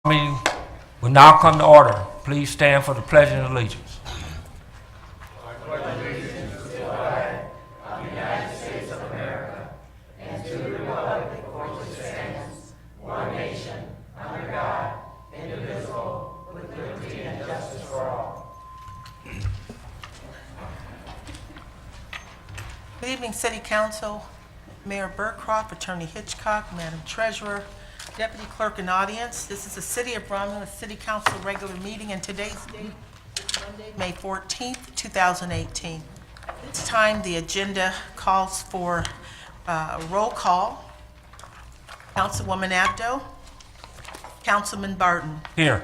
Meeting will now come to order. Please stand for the Pledge of Allegiance. Good evening, City Council, Mayor Burcroft, Attorney Hitchcock, Madam Treasurer, Deputy Clerk, and audience. This is the City of Romulus City Council regular meeting, and today's date is Monday, May 14th, 2018. At this time, the agenda calls for roll call. Councilwoman Abdo, Councilman Barton, Here.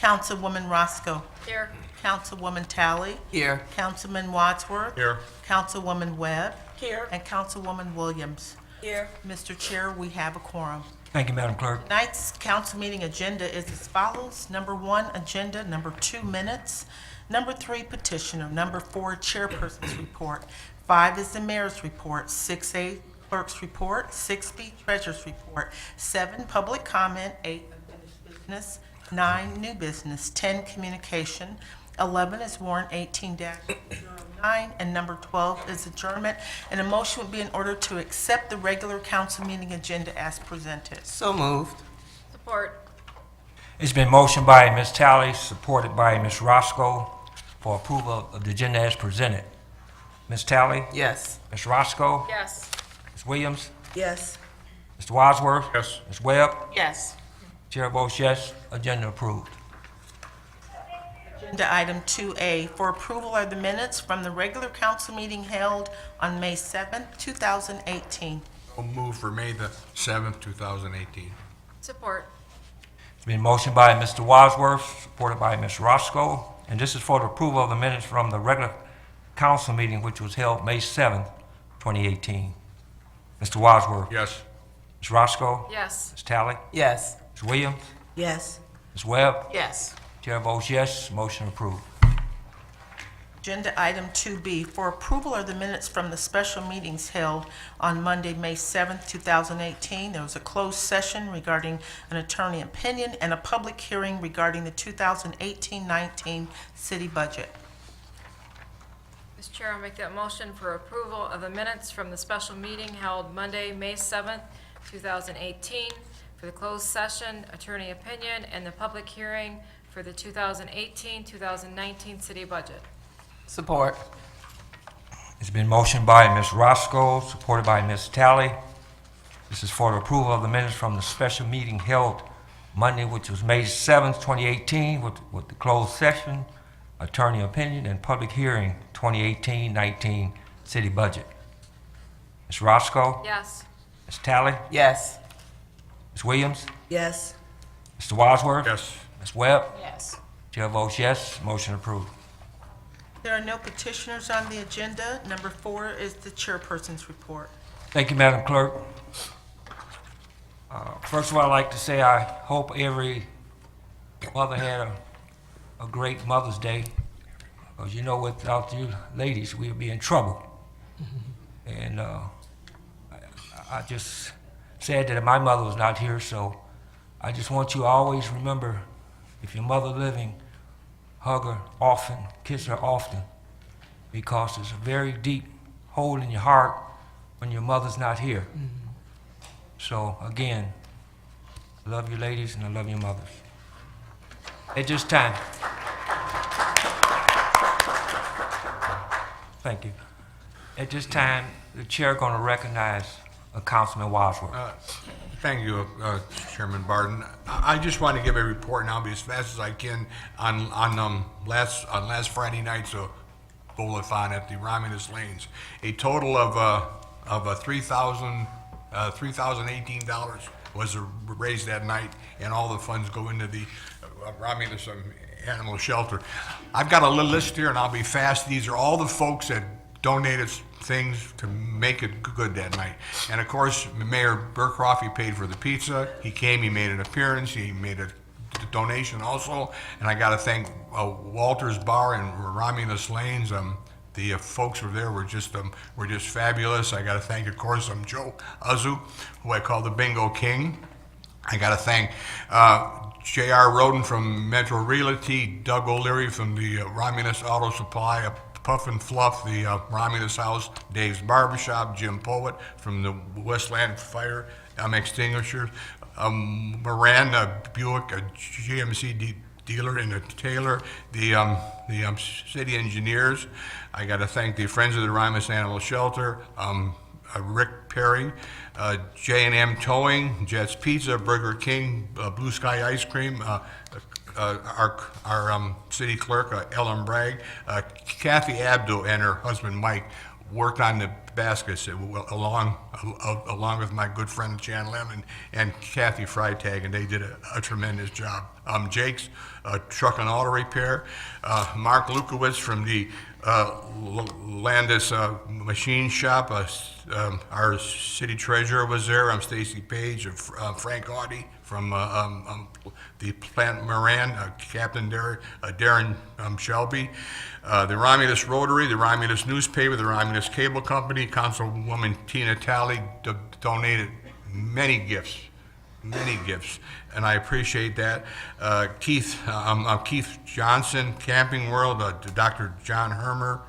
Councilwoman Roscoe, Here. Councilwoman Talley, Here. Councilman Wadsworth, Here. Councilwoman Webb, Here. and Councilwoman Williams. Here. Mr. Chair, we have a quorum. Thank you, Madam Clerk. Tonight's council meeting agenda is as follows. Number 1, agenda. Number 2, minutes. Number 3, petitioner. Number 4, chairperson's report. 5 is the mayor's report. 6A, clerk's report. 6B, treasurer's report. 7, public comment. 8, unfinished business. 9, new business. 10, communication. 11 is warrant 18-09, and number 12 is adjournment. And a motion would be in order to accept the regular council meeting agenda as presented. So moved. Support. It's been motioned by Ms. Talley, supported by Ms. Roscoe, for approval of the agenda as presented. Ms. Talley? Yes. Ms. Roscoe? Yes. Ms. Williams? Yes. Mr. Wadsworth? Yes. Ms. Webb? Yes. Chair votes yes. Agenda approved. Agenda item 2A, for approval are the minutes from the regular council meeting held on May 7th, 2018. I'll move for May the 7th, 2018. Support. It's been motioned by Mr. Wadsworth, supported by Ms. Roscoe, and this is for the approval of the minutes from the regular council meeting, which was held May 7th, 2018. Mr. Wadsworth? Yes. Ms. Roscoe? Yes. Ms. Talley? Yes. Ms. Williams? Yes. Ms. Webb? Yes. Chair votes yes. Motion approved. Agenda item 2B, for approval are the minutes from the special meetings held on Monday, May 7th, 2018. There was a closed session regarding an attorney opinion and a public hearing regarding the 2018-19 city budget. Mr. Chair, I'll make that motion for approval of the minutes from the special meeting held Monday, May 7th, 2018, for the closed session, attorney opinion, and the public hearing for the 2018-2019 city budget. Support. It's been motioned by Ms. Roscoe, supported by Ms. Talley. This is for the approval of the minutes from the special meeting held Monday, which was May 7th, 2018, with the closed session, attorney opinion, and public hearing 2018-19 city budget. Ms. Roscoe? Yes. Ms. Talley? Yes. Ms. Williams? Yes. Mr. Wadsworth? Yes. Ms. Webb? Yes. Chair votes yes. Motion approved. There are no petitioners on the agenda. Number 4 is the chairperson's report. Thank you, Madam Clerk. First of all, I'd like to say I hope every mother had a great Mother's Day. Because you know, without you ladies, we'd be in trouble. And I just sad that my mother was not here, so I just want you to always remember, if your mother living, hug her often, kiss her often, because there's a very deep hole in your heart when your mother's not here. So again, I love you ladies and I love your mothers. At this time, thank you. At this time, the chair going to recognize Councilman Wadsworth. Thank you, Chairman Barton. I just want to give a report, and I'll be as fast as I can, on last Friday night's bowl-a-thon at the Romulus Lanes. A total of $3,018 was raised that night, and all the funds go into the Romulus Animal Shelter. I've got a little list here, and I'll be fast. These are all the folks that donated things to make it good that night. And of course, Mayor Burcroft, he paid for the pizza. He came, he made an appearance, he made a donation also. And I got to thank Walter's Bar and Romulus Lanes. The folks were there were just fabulous. I got to thank, of course, Joe Uzu, who I call the Bingo King. I got to thank J.R. Roden from Metro Realty, Doug O'Leary from the Romulus Auto Supply, Puff and Fluff, the Romulus House, Dave's Barbershop, Jim Poet from the Westland Fire Extinguishers, Moran Buick, a GMC dealer in Taylor, the city engineers. I got to thank the Friends of the Romulus Animal Shelter, Rick Perry, J&M Towing, Jets Pizza, Burger King, Blue Sky Ice Cream, our city clerk, Ellen Bragg, Kathy Abdo and her husband Mike worked on the baskets along with my good friend Jan Lemon and Kathy Freitag, and they did a tremendous job. Jake's Truck and Auto Repair, Mark Lukowitz from the Landis Machine Shop, our city treasurer was there. I'm Stacy Page, Frank Audie from the Plant Moran, Captain Darren Shelby, the Romulus Rotary, the Romulus Newspaper, the Romulus Cable Company. Councilwoman Tina Talley donated many gifts, and I appreciate that. Keith Johnson, Camping World, Dr. John Hermer,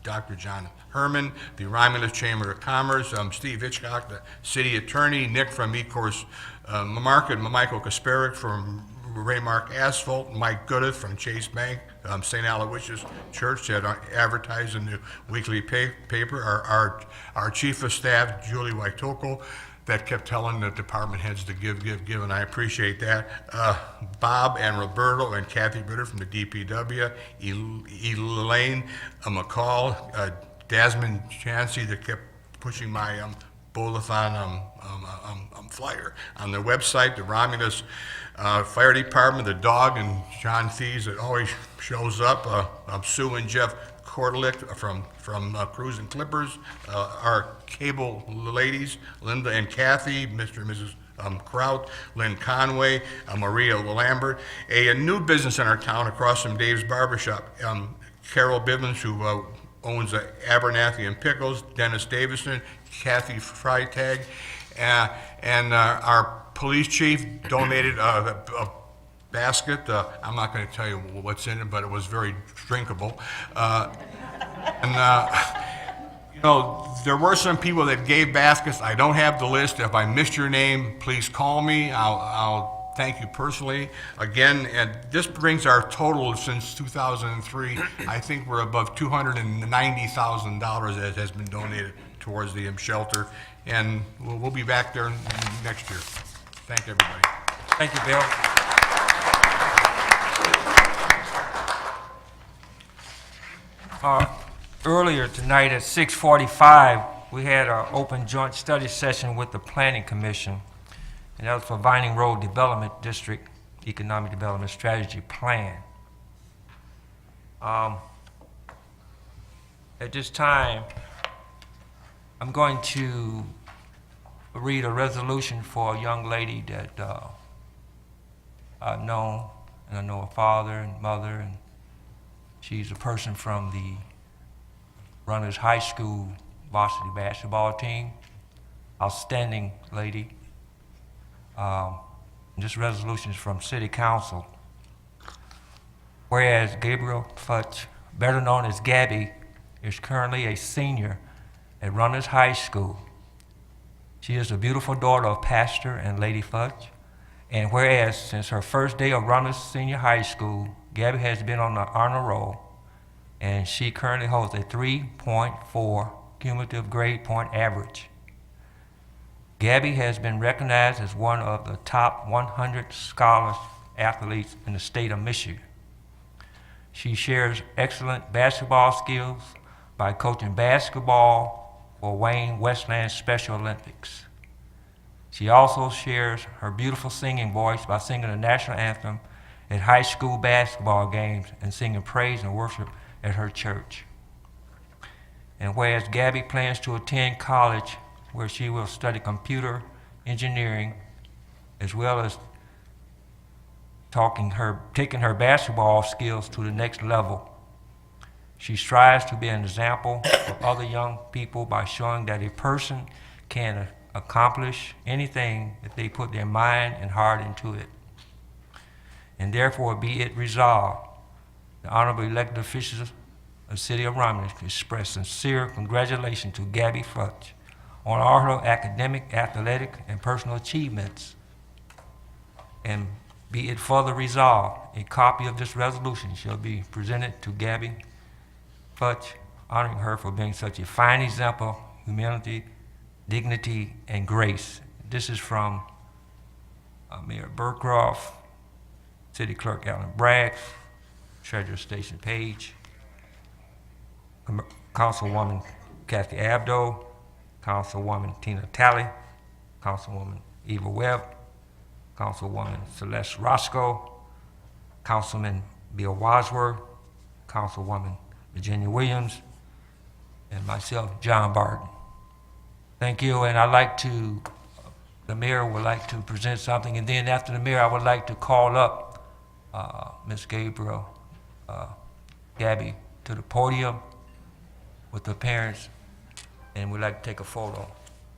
Dr. John Herman, the Romulus Chamber of Commerce, Steve Hitchcock, the city attorney, Nick from Ecourse Market, Michael Kasparik from Raymark Asphalt, Mike Goodith from Chase Bank, St. Aloysius Church that advertised in the weekly paper, our chief of staff, Julie Waitoko, that kept telling the department heads to give, and I appreciate that. Bob and Roberto and Kathy Ritter from the DPW, Elaine McCall, Desmond Chansey that kept pushing my Bolathon flyer on their website, the Romulus Fire Department, the dog and John Thies that always shows up, Sue and Jeff Kortelick from Cruise and Clippers, our cable ladies, Linda and Kathy, Mr. and Mrs. Kraut, Lynn Conway, Maria Lambert, a new business in our town across from Dave's Barbershop, Carol Bivens, who owns Abernathy and Pickles, Dennis Davison, Kathy Freitag, and our police chief donated a basket. I'm not going to tell you what's in it, but it was very drinkable. There were some people that gave baskets. I don't have the list. If I missed your name, please call me. I'll thank you personally. Again, and this brings our total since 2003. I think we're above $290,000 that has been donated towards the shelter, and we'll be back there next year. Thank everybody. Thank you, Bill. Earlier tonight at 6:45, we had our open joint study session with the Planning Commission, and that was for Vining Road Development District Economic Development Strategy Plan. At this time, I'm going to read a resolution for a young lady that I've known, and I know her father and mother, and she's a person from the Runners High School varsity basketball team. Outstanding lady. This resolution is from City Council. Whereas Gabriel Futch, better known as Gabby, is currently a senior at Runners High School. She is a beautiful daughter of Pastor and Lady Futch. And whereas since her first day of Runners Senior High School, Gabby has been on the honor roll, and she currently holds a 3.4 cumulative grade point average. Gabby has been recognized as one of the top 100 scholar athletes in the state of Michigan. She shares excellent basketball skills by coaching basketball for Wayne Westland Special Olympics. She also shares her beautiful singing voice by singing the national anthem at high school basketball games and singing praise and worship at her church. And whereas Gabby plans to attend college where she will study computer engineering as well as taking her basketball skills to the next level. She strives to be an example of other young people by showing that a person can accomplish anything if they put their mind and heart into it. and therefore be it resolved, the honorable elected officials of the city of Romulus express sincere congratulations to Gabby Futch on all her academic, athletic, and personal achievements. And be it further resolved, a copy of this resolution shall be presented to Gabby Futch, honoring her for being such a fine example of humility, dignity, and grace. This is from Mayor Burcroft, City Clerk Alan Bragg, Treasurer Station Page, Councilwoman Kathy Abdo, Councilwoman Tina Talley, Councilwoman Eva Webb, Councilwoman Celeste Roscoe, Councilman Bill Wadsworth, Councilwoman Virginia Williams, and myself, John Barton. Thank you, and the mayor would like to present something, and then after the mayor, I would like to call up Ms. Gabriel, Gabby, to the podium with the parents, and we'd like to take a photo.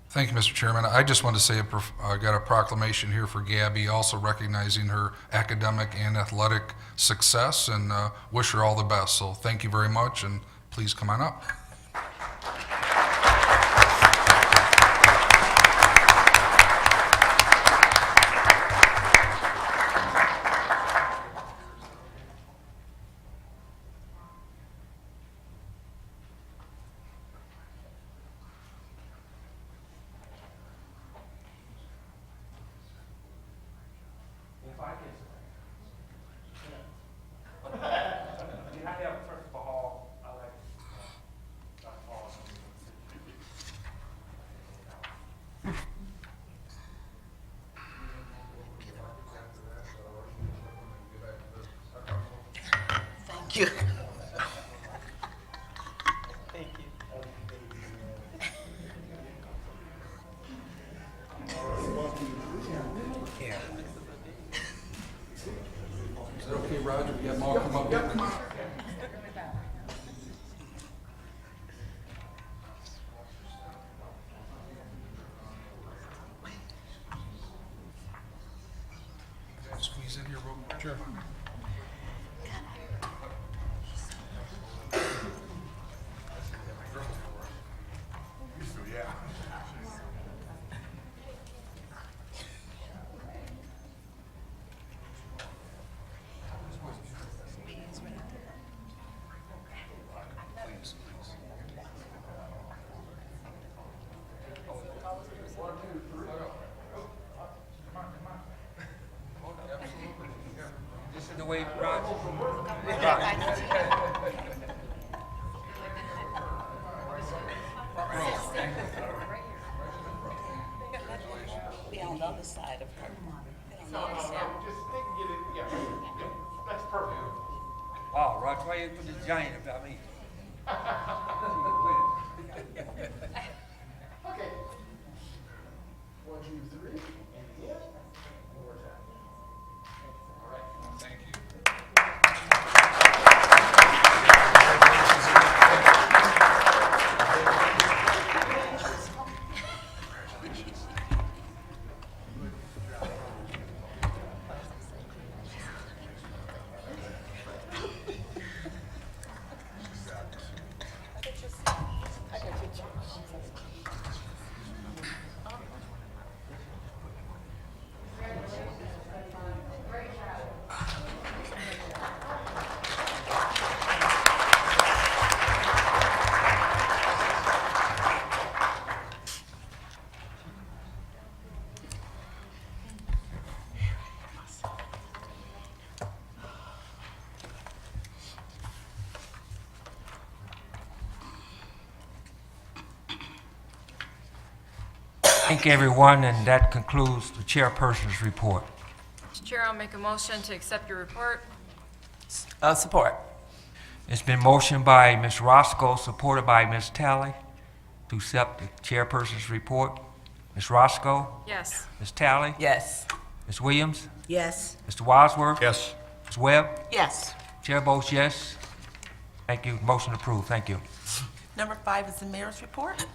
Thank you, Mr. Chairman. I just want to say I got a proclamation here for Gabby, also recognizing her academic and athletic success, and wish her all the best. So thank you very much, and please come on up. Thank you. Is that okay, Roger? We have them all come up here? Come on. Squeeze in here real quick. Sure. This is the way, Roger. Be on the other side of her. Wow, Roger, why you put this giant about me? Thank you. Thank everyone, and that concludes the chairperson's report. Mr. Chair, I'll make a motion to accept your report. Support. It's been motioned by Ms. Roscoe, supported by Ms. Talley, to accept the chairperson's report. Ms. Roscoe, Yes. Ms. Talley, Yes. Ms. Williams, Yes. Mr. Wadsworth, Yes. Ms. Webb, Yes. Chair votes yes. Thank you. Motion approved. Thank you. Number 5 is the mayor's report.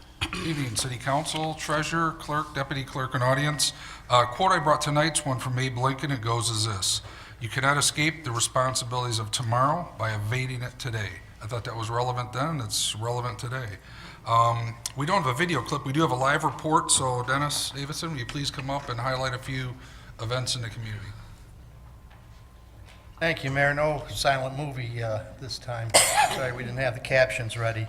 Evening, City Council, Treasurer, Clerk, Deputy Clerk, and audience. Quote I brought tonight's one from Abe Lincoln. It goes as this: You cannot escape the responsibilities of tomorrow by evading it today. I thought that was relevant then, it's relevant today. We don't have a video clip, we do have a live report, so Dennis Davidson, will you please come up and highlight a few events in the community? Thank you, Mayor. No silent movie this time. Sorry, we didn't have the captions ready.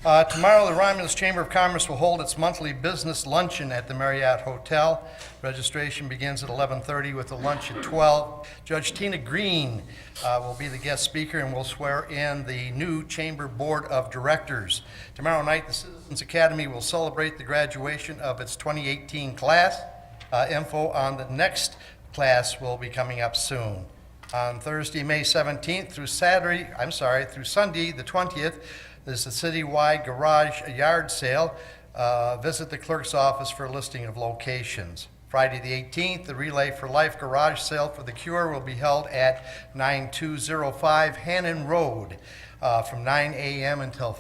Tomorrow, the Romulus Chamber of Commerce will hold its monthly business luncheon at the Marriott Hotel. Registration begins at 11:30 with the lunch at 12. Judge Tina Green will be the guest speaker and will swear in the new Chamber Board of Directors. Tomorrow night, the Citizens Academy will celebrate the graduation of its 2018 class. Info on the next class will be coming up soon. On Thursday, May 17th through Sunday, the 20th, there's a citywide garage yard sale. Visit the clerk's office for a listing of locations. Friday, the 18th, the Relay for Life garage sale for the Cure will be held at 9205 Hannon Road from 9 a.m. until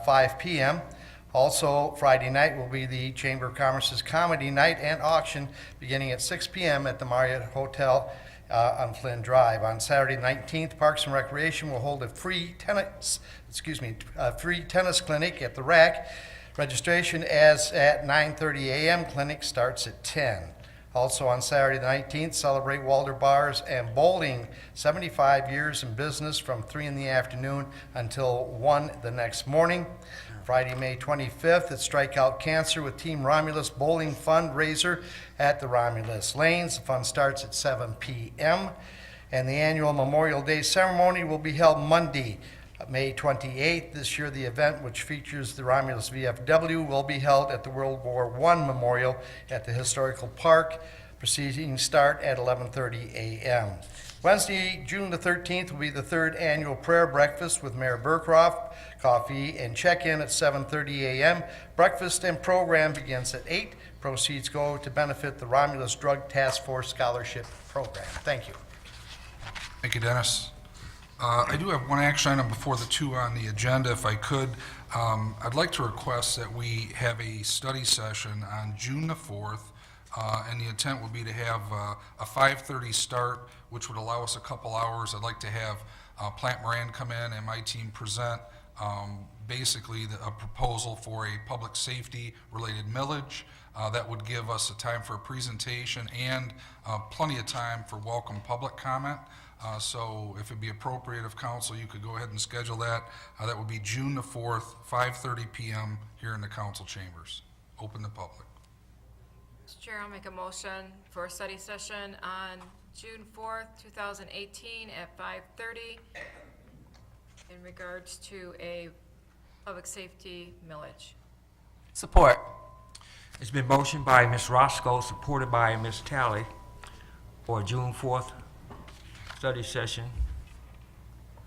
5 p.m. Also, Friday night will be the Chamber of Commerce's Comedy Night and Auction beginning at 6 p.m. at the Marriott Hotel on Flynn Drive. On Saturday 19th, Parks and Recreation will hold a free tennis clinic at the Rack. Registration is at 9:30 a.m. Clinic starts at 10. Also on Saturday the 19th, celebrate Walder Bars and Bowling 75 years in business from 3 in the afternoon until 1 the next morning. Friday, May 25th, it's Strike Out Cancer with Team Romulus Bowling Fundraiser at the Romulus Lanes. The fun starts at 7 p.m. And the annual Memorial Day ceremony will be held Monday, May 28th. This year, the event, which features the Romulus VFW, will be held at the World War I Memorial at the Historical Park. Proceedings start at 11:30 a.m. Wednesday, June the 13th, will be the third annual prayer breakfast with Mayor Burcroft. Coffee and check-in at 7:30 a.m. Breakfast and program begins at 8. Proceeds go to benefit the Romulus Drug Task Force Scholarship Program. Thank you. Thank you, Dennis. I do have one action item before the two on the agenda, if I could. I'd like to request that we have a study session on June the 4th, and the intent would be to have a 5:30 start, which would allow us a couple hours. I'd like to have Plant Moran come in and my team present basically a proposal for a public safety related millage. That would give us a time for a presentation and plenty of time for welcome public comment. So if it'd be appropriate of council, you could go ahead and schedule that. That would be June the 4th, 5:30 p.m. here in the council chambers. Open to public. Mr. Chair, I'll make a motion for a study session on June 4th, 2018 at 5:30 in regards to a public safety millage. Support. It's been motioned by Ms. Roscoe, supported by Ms. Talley, for June 4th study session.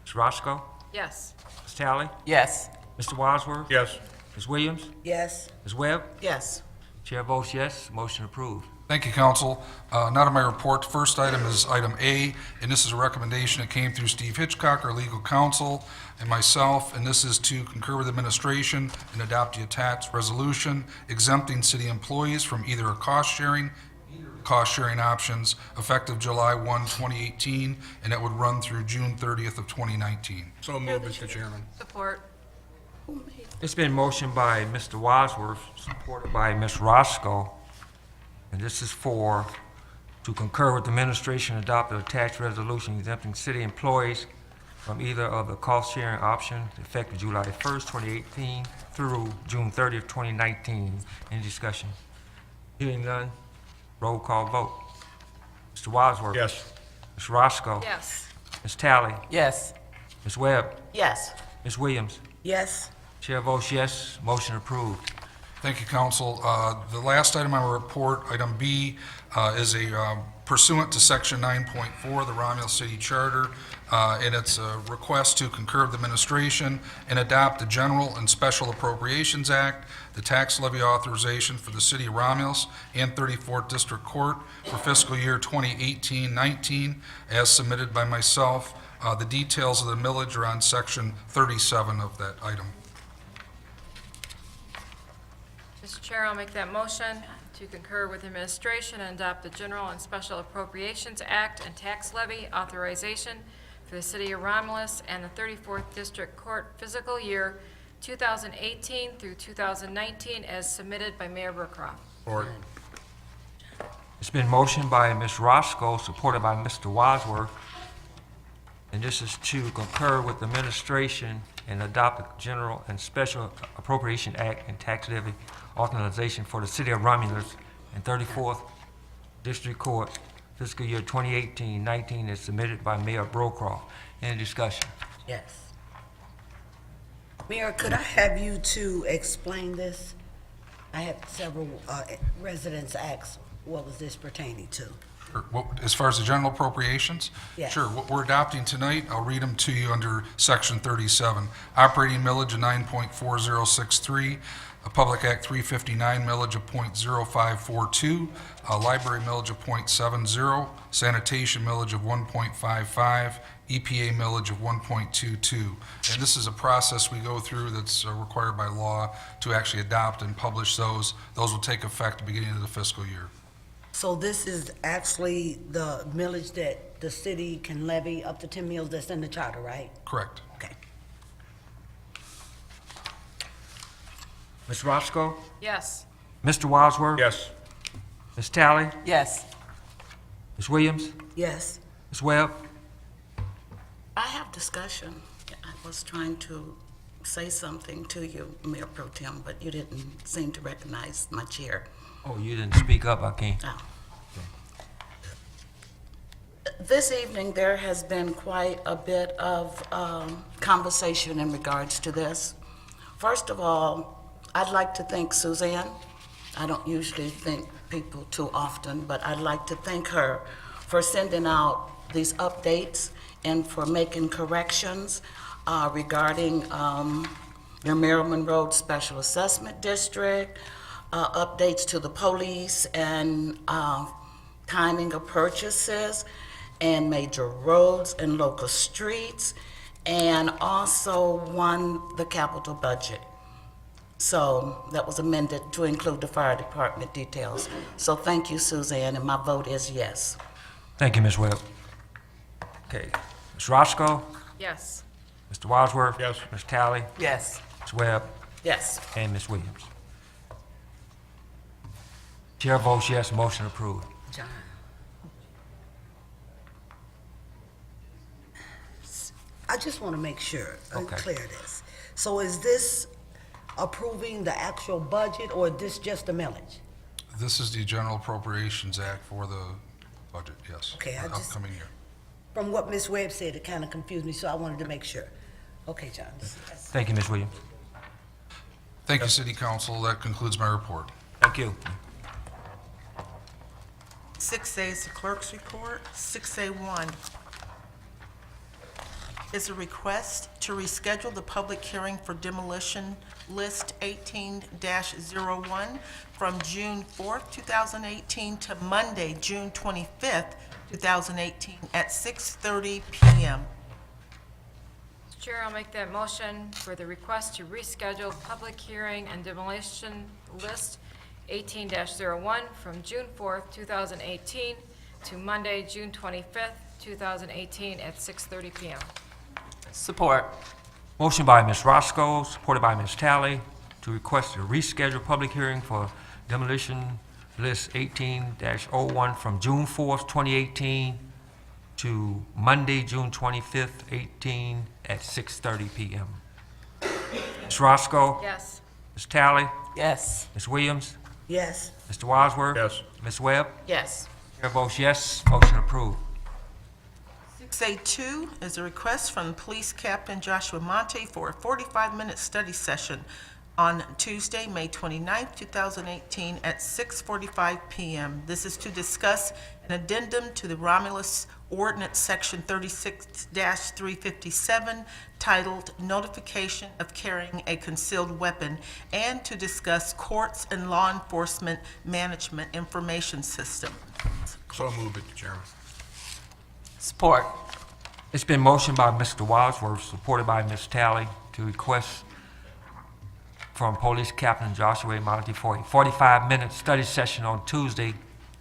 Ms. Roscoe? Yes. Ms. Talley? Yes. Mr. Wadsworth? Yes. Ms. Williams? Yes. Ms. Webb? Yes. Chair votes yes, motion approved. Thank you, council. Now to my report. First item is item A, and this is a recommendation that came through Steve Hitchcock, our legal counsel, and myself, and this is to concur with administration and adopt the attached resolution exempting city employees from either a cost-sharing options effective July 1, 2018, and that would run through June 30th of 2019. So moved, Mr. Chairman. Support. It's been motioned by Mr. Wadsworth, supported by Ms. Roscoe, and this is to concur with the administration adopt the attached resolution exempting city employees from either of the cost-sharing options effective July 1st, 2018 through June 30th, 2019. Any discussion? Hearing none, roll call vote. Mr. Wadsworth? Yes. Ms. Roscoe? Yes. Ms. Talley? Yes. Ms. Webb? Yes. Ms. Williams? Yes. Chair votes yes, motion approved. Thank you, council. The last item on our report, item B, is a pursuant to section 9.4 of the Romulus City Charter, and it's a request to concur with administration and adopt the General and Special Appropriations Act, the tax levy authorization for the city of Romulus and 34th District Court for fiscal year 2018-19, as submitted by myself. The details of the millage are on section 37 of that item. Mr. Chair, I'll make that motion to concur with administration and adopt the General and Special Appropriations Act and tax levy authorization for the City of Romulus and the 34th District Court fiscal year 2018 through 2019 as submitted by Mayor Brookroff. Support. It's been motioned by Ms. Roscoe, supported by Mr. Wadsworth, and this is to concur with the administration and adopt the General and Special Appropriation Act and tax levy authorization for the City of Romulus and 34th District Court fiscal year 2018-19 as submitted by Mayor Brookroff. Any discussion? Yes. Mayor, could I have you to explain this? I had several residents ask, what was this pertaining to? Sure. As far as the general appropriations? Yes. Sure. What we're adopting tonight, I'll read them to you under Section 37. Operating millage of 9.4063, a Public Act 359 millage of .0542, a library millage of .70, sanitation millage of 1.55, EPA millage of 1.22. And this is a process we go through that's required by law to actually adopt and publish those. Those will take effect at the beginning of the fiscal year. So this is actually the millage that the city can levy up to 10 mills that's in the charter, right? Correct. Okay. Ms. Roscoe? Yes. Mr. Wadsworth? Yes. Ms. Talley? Yes. Ms. Williams? Yes. Ms. Webb? I have discussion. I was trying to say something to you, Mayor Pro Tem, but you didn't seem to recognize my chair. Oh, you didn't speak up, I can't. Oh. This evening, there has been quite a bit of conversation in regards to this. First of all, I'd like to thank Suzanne. I don't usually thank people too often, but I'd like to thank her for sending out these updates and for making corrections regarding the Merriman Road Special Assessment District, updates to the police and timing of purchases and major roads and local streets, and also the capital budget. So that was amended to include the fire department details. So thank you, Suzanne, and my vote is yes. Thank you, Ms. Webb. Okay, Ms. Roscoe? Yes. Mr. Wadsworth? Yes. Ms. Talley? Yes. Ms. Webb? Yes. And Ms. Williams. Chair votes yes, motion approved. John. I just want to make sure and Okay. clear this. So is this approving the actual budget, or is this just a millage? This is the General Appropriations Act for the budget, yes. Okay, I the just- upcoming year. From what Ms. Webb said, it kind of confused me, so I wanted to make sure. Okay, John. Thank you, Ms. Williams. Thank you, City Council. That concludes my report. Thank you. 6A is the clerk's report. 6A1 is a request to reschedule the public hearing for demolition list 18-01 from June 4th, 2018 to Monday, June 25th, 2018 at 6:30 PM. Mr. Chair, I'll make that motion for the request to reschedule public hearing and demolition list 18-01 from June 4th, 2018 to Monday, June 25th, 2018 at 6:30 PM. Support. Motion by Ms. Roscoe, supported by Ms. Talley, to request a rescheduled public hearing for demolition list 18-01 from June 4th, 2018 to Monday, June 25th, 18 at 6:30 PM. Ms. Roscoe? Yes. Ms. Talley? Yes. Ms. Williams? Yes. Mr. Wadsworth? Yes. Ms. Webb? Yes. Chair votes yes, motion approved. 6A2 is a request from Police Captain Joshua Monte for a 45-minute study session on Tuesday, May 29th, 2018 at 6:45 PM. This is to discuss an addendum to the Romulus Ordinance Section 36-357 titled Notification of Carrying a Concealed Weapon, and to discuss courts and law enforcement management information system. So move it, Chairman. Support. It's been motioned by Mr. Wadsworth, supported by Ms. Talley, to request from Police Captain Joshua A. Malati for a 45-minute study session on Tuesday,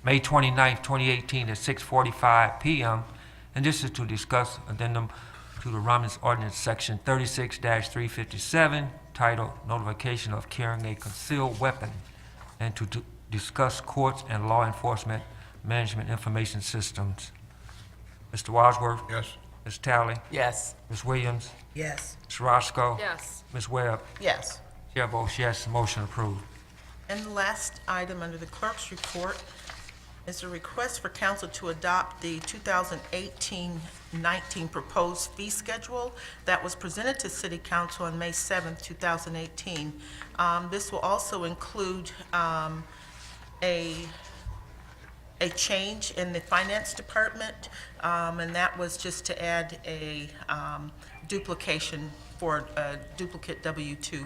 May 29th, 2018 at 6:45 p.m. And this is to discuss addendum to the Romulus Ordinance Section 36-357 titled Notification of Carrying a Concealed Weapon, and to discuss courts and law enforcement management information systems. Mr. Wadsworth? Yes. Ms. Talley? Yes. Ms. Williams? Yes. Ms. Roscoe? Yes. Ms. Webb? Yes. Chair votes yes, motion approved. And the last item under the clerk's report is a request for council to adopt the 2018-19 proposed fee schedule that was presented to City Council on May 7th, 2018. This will also include a change in the finance department, and that was just to add a duplication for a duplicate W-2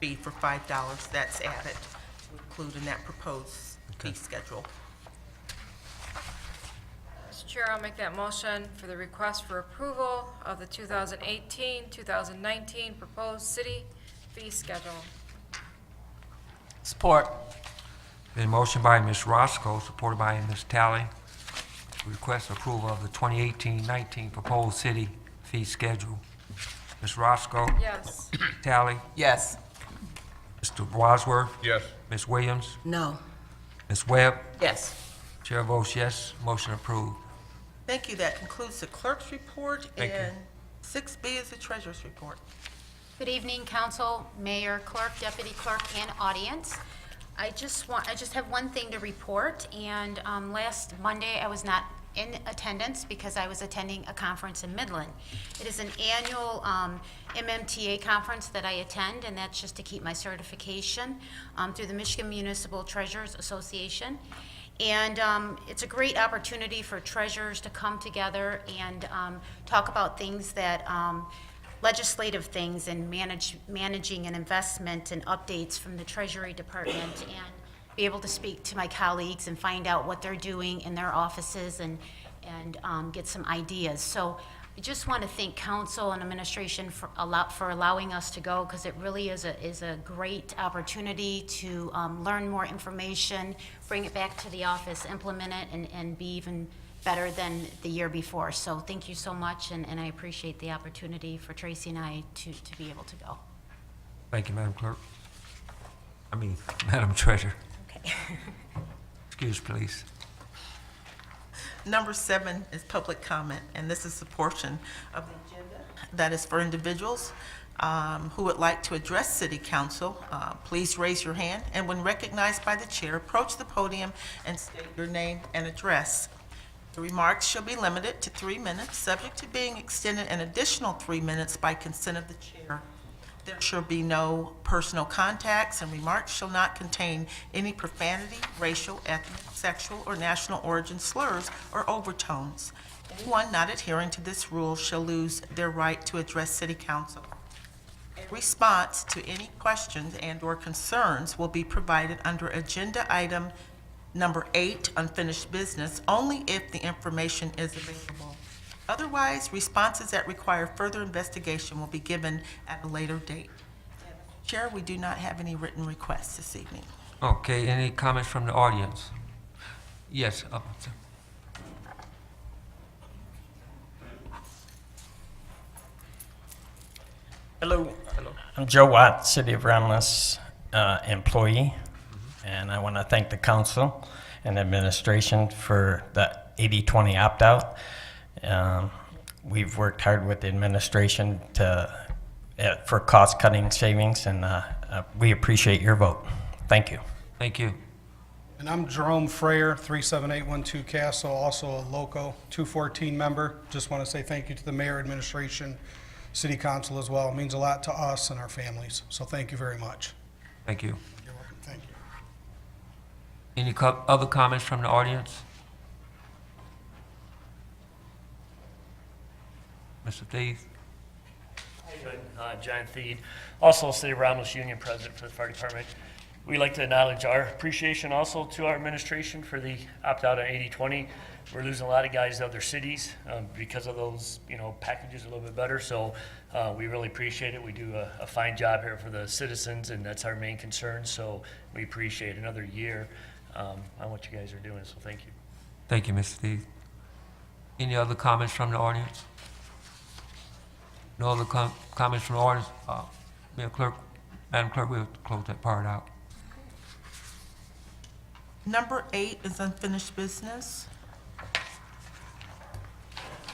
fee for $5. That's added to include in that proposed fee schedule. Mr. Chair, I'll make that motion for the request for approval of the 2018-2019 proposed city fee schedule. Support. Been motion by Ms. Roscoe, supported by Ms. Talley, to request approval of the 2018-19 proposed city fee schedule. Ms. Roscoe? Yes. Talley? Yes. Mr. Wadsworth? Yes. Ms. Williams? No. Ms. Webb? Yes. Chair votes yes, motion approved. Thank you. That concludes the clerk's report. Thank you. And 6B is the treasurer's report. Good evening, council, mayor, clerk, deputy clerk, and audience. I just have one thing to report, and last Monday, I was not in attendance because I was attending a conference in Midland. It is an annual MMTA conference that I attend, and that's just to keep my certification through the Michigan Municipal Treasurers Association. And it's a great opportunity for treasurers to come together and talk about things that legislative things and managing an investment and updates from the Treasury Department, and be able to speak to my colleagues and find out what they're doing in their offices and get some ideas. So I just want to thank council and administration for allowing us to go, because it really is a great opportunity to learn more information, bring it back to the office, implement it, and be even better than the year before. So thank you so much, and I appreciate the opportunity for Tracy and I to be able to go. Thank you, Madam Clerk. Madam Treasurer. Okay. Excuse, please. Number 7 is public comment, and this is the portion of the agenda that is for individuals who would like to address City Council. Please raise your hand, and when recognized by the chair, approach the podium and state your name and address. The remarks shall be limited to 3 minutes, subject to being extended an additional 3 minutes by consent of the chair. There shall be no personal contacts, and remarks shall not contain any profanity, racial, ethnic, sexual, or national origin slurs or overtones. Anyone not adhering to this rule shall lose their right to address City Council. A response to any questions and/or concerns will be provided under Agenda Item Number 8, Unfinished Business, only if the information is available. Otherwise, responses that require further investigation will be given at a later date. Chair, we do not have any written requests this evening. Okay, any comments from the audience? Yes, Hello. I'm Joe Watt, City of Romulus employee, and I want to thank the council and administration for the 80-20 opt-out. We've worked hard with the administration for cost-cutting savings, and we appreciate your vote. Thank you. thank you. And I'm Jerome Frayer, 37812 Castle, also a Loco 214 member. Just want to say thank you to the mayor, administration, city council as well. It means a lot to us and our families, so thank you very much. Thank you. You're welcome. Thank you. Any other comments from the audience? Mr. Thies? How you doing? John Theed, also City of Romulus Union President for the Fire Department. We'd like to acknowledge our appreciation also to our administration for the opt-out on 80/20. We're losing a lot of guys to other cities because of those, packages a little bit better. So we really appreciate it. We do a fine job here for the citizens, and that's our main concern. So we appreciate another year on what you guys are doing. So thank you. Thank you, Mr. Steve. Any other comments from the audience? No other comments from the audience? Madam Clerk, we'll close that part out. Number 8 is unfinished business.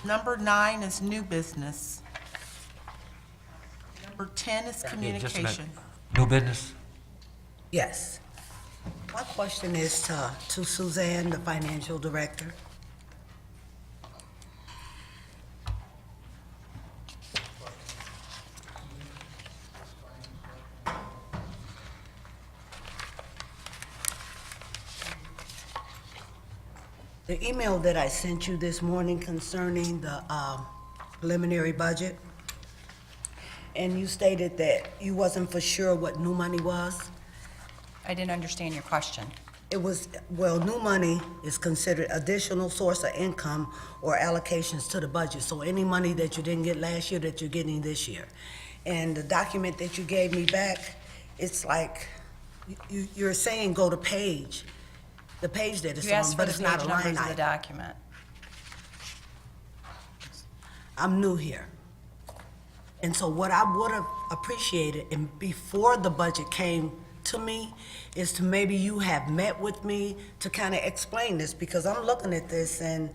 Number 9 is new business. Number 10 is Yeah, just a communication. minute. New business? Yes. My question is to Suzanne, the financial director. The email that I sent you this morning concerning the preliminary budget, and you stated that you wasn't for sure what new money was. I didn't understand your question. It was, well, new money is considered additional source of income or allocations to the budget. So any money that you didn't get last year that you're getting this year. And the document that you gave me back, it's like, you're saying go to page, the page that it's You asked on, for but the it's not page a line numbers of the item. document. I'm new here. And so what I would have appreciated, and before the budget came to me, is to maybe you have met with me to kind of explain this, because I'm looking at this and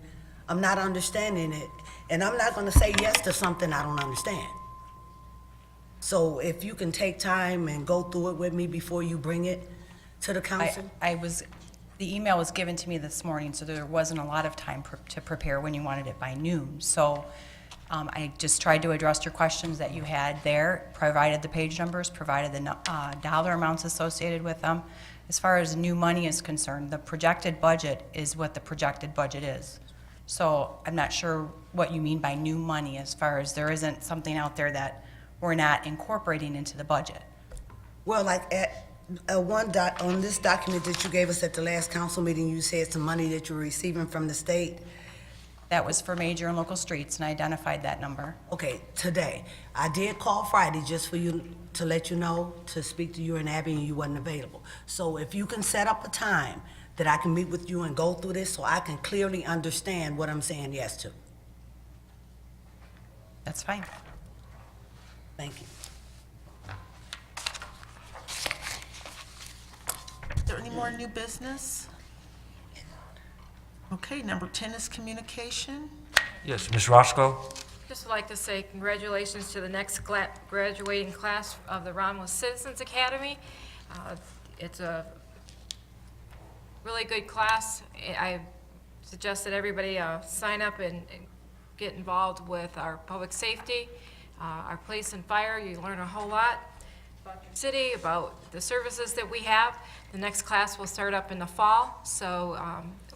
I'm not understanding it. And I'm not gonna say yes to something I don't understand. So if you can take time and go through it with me before you bring it to the council? The email was given to me this morning, so there wasn't a lot of time to prepare when you wanted it by noon. So I just tried to address your questions that you had there, provided the page numbers, provided the dollar amounts associated with them. As far as new money is concerned, the projected budget is what the projected budget is. So I'm not sure what you mean by new money, as far as there isn't something out there that we're not incorporating into the budget. Well, like on this document that you gave us at the last council meeting, you said some money that you're receiving from the state. That was for major and local streets, and I identified that number. Okay, today. I did call Friday just for you, to let you know, to speak to you and Abby, and you wasn't available. So if you can set up a time that I can meet with you and go through this so I can clearly understand what I'm saying yes to. That's fine. Thank you. Is there any more new business? Okay, number 10 is communication. Yes, Ms. Roscoe? Just would like to say congratulations to the next graduating class of the Romulus Citizens Academy. It's a really good class. I suggest that everybody sign up and get involved with our public safety, our police and fire. You learn a whole lot about your city, about the services that we have. The next class will start up in the fall, so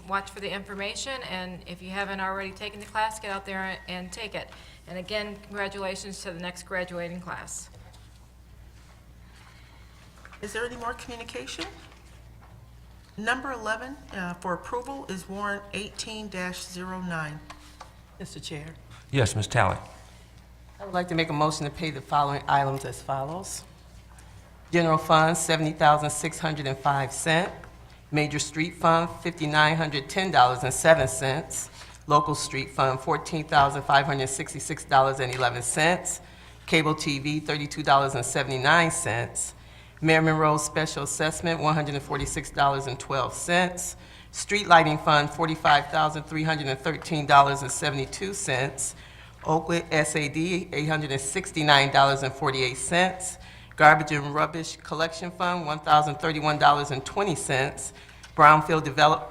watch for the information, and if you haven't already taken the class, get out there and take it. And again, congratulations to the next graduating class. Is there any more communication? Number 11 for approval is warrant 18-09. Mr. Chair, Yes, Ms. Talley? I would like to make a motion to pay the following items as follows. General Fund, $70,605. Major Street Fund, $5,910.07. Local Street Fund, $14,566.11. Cable TV, $32.79. Merriman Road Special Assessment, $146.12. Street Lighting Fund, $45,313.72. Oakland SAD, $869.48. Garbage and Rubbish Collection Fund, $1,031.20. Brownfield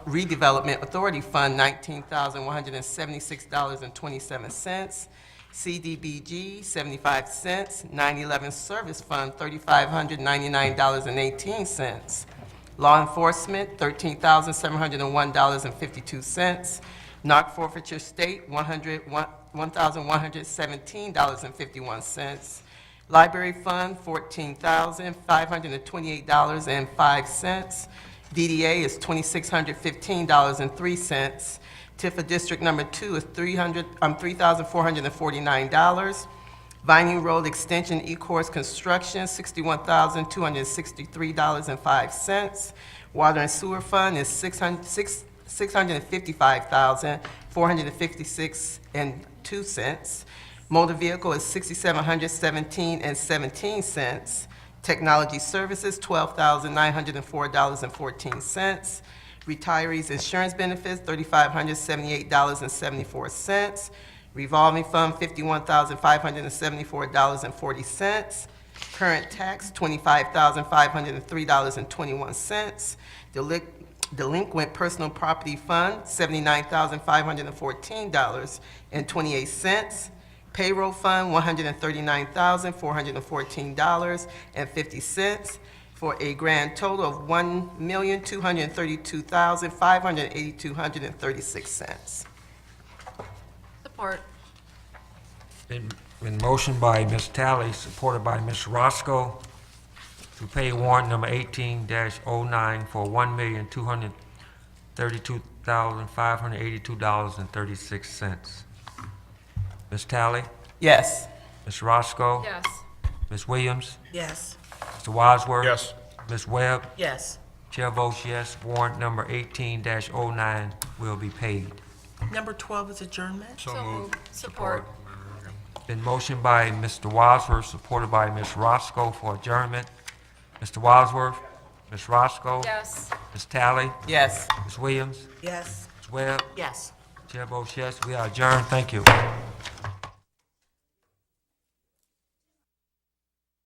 Redevelopment Authority Fund, $19,176.27. CDBG, 75 cents. 9/11 Service Fund, $3,599.18. Law Enforcement, $13,701.52. Narc Forfeiture State, $1,117.51. Library Fund, $14,528.05. DDA is $2,615.03. Tifa District Number 2 is $3,449. Vining Road Extension E-Course Construction, $61,263.05. Water and Sewer Fund is $655,456.02. Motor Vehicle is $6,717.17. Technology Services, $12,904.14. Retirees Insurance Benefits, $3,578.74. Revolving Fund, $51,574.40. Current Tax, $25,503.21. Delinquent Personal Property Fund, $79,514.28. Payroll Fund, $139,414.50, for a grand total of $1,232,582.36. Support. Been motioned by Ms. Talley, supported by Ms. Roscoe, to pay warrant number 18-09 for $1,232,582.36. Ms. Talley? Yes. Ms. Roscoe? Yes. Ms. Williams? Yes. Mr. Wadsworth? Yes. Ms. Webb? Yes. Chair votes yes. Warrant number 18-09 will be paid. Number 12 is adjournment. So moved. Support. Been motioned by Mr. Wadsworth, supported by Ms. Roscoe for adjournment. Mr. Wadsworth? Ms. Roscoe? Yes. Ms. Talley? Yes. Ms. Williams? Yes. Ms. Webb? Yes. Chair votes yes. We are adjourned. Thank you.